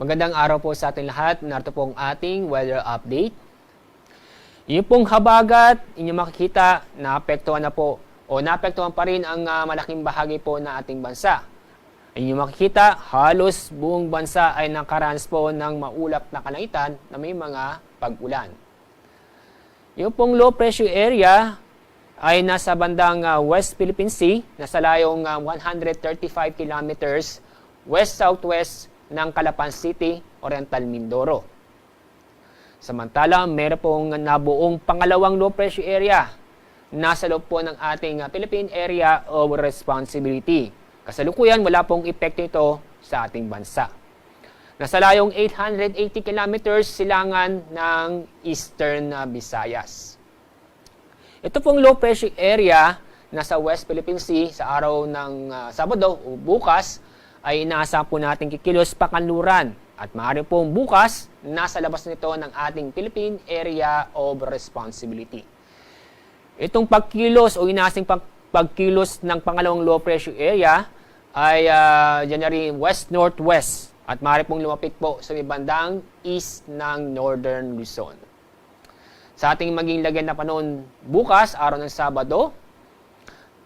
Magandang araw po sa ating lahat. Narito po ang ating weather update. Yung pong habagat, inyong makikita, naapektuhan na po o naapektuhan pa rin ang malaking bahagi po na ating bansa. Inyong makikita, halos buong bansa ay nakaranas po ng maulap na kalangitan na may mga pag-ulan. Yung pong low pressure area ay nasa bandang West Philippine Sea, nasa layong 135 kilometers west-southwest ng Calapan City, Oriental Mindoro. Samantala, meron pong nabuong pangalawang low pressure area nasa loob po ng ating Philippine Area of Responsibility. Kasalukuyan, wala pong epekto ito sa ating bansa. Nasa layong 880 kilometers silangan ng Eastern Visayas. Ito pong low pressure area nasa West Philippine Sea sa araw ng Sabado o bukas ay inaasahan po natin kikilos pakanluran at maaari pong bukas nasa labas nito ng ating Philippine Area of Responsibility. Itong pagkilos o inaasing pagkilos ng pangalawang low pressure area ay January west-northwest at maaari pong lumapit po sa may bandang east ng Northern Luzon. Sa ating maging lagyan na panahon bukas, araw ng Sabado,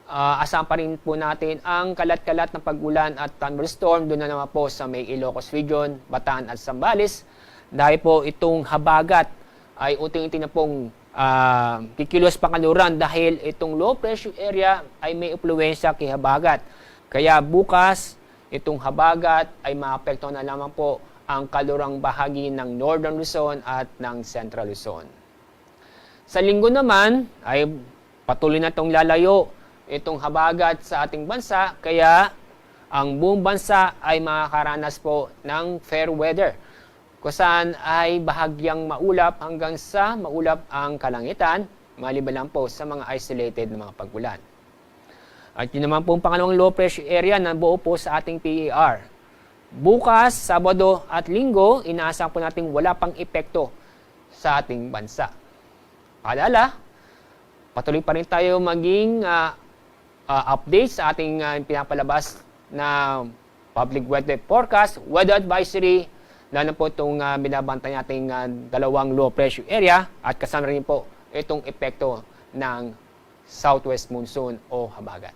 asahan pa rin po natin ang kalat-kalat ng pag-ulan at thunderstorm doon na naman po sa may Ilocos Region, Bataan at Zambales. Dahil po itong habagat ay unti-unti na pong kikilos pakanluran dahil itong low pressure area ay may impluwensya kay habagat. Kaya bukas, itong habagat ay maapektuhan na lamang po ang kalurang bahagi ng Northern Luzon at ng Central Luzon. Sa linggo naman ay patuloy na itong lalayo itong habagat sa ating bansa, kaya ang buong bansa ay makakaranas po ng fair weather, kung saan ay bahagyang maulap hanggang sa maulap ang kalangitan, maliban lang po sa mga isolated na mga pag-ulan. At yun naman po ang pangalawang low pressure area na buo po sa ating PER. Bukas, Sabado at Linggo, inaasahan po natin wala pang epekto sa ating bansa. Paalala, patuloy pa rin tayo maging update sa ating pinapalabas na public weather forecast, weather advisory, lalo po itong binabantay nating dalawang low pressure area at kasama rin po itong epekto ng southwest monsoon o habagat.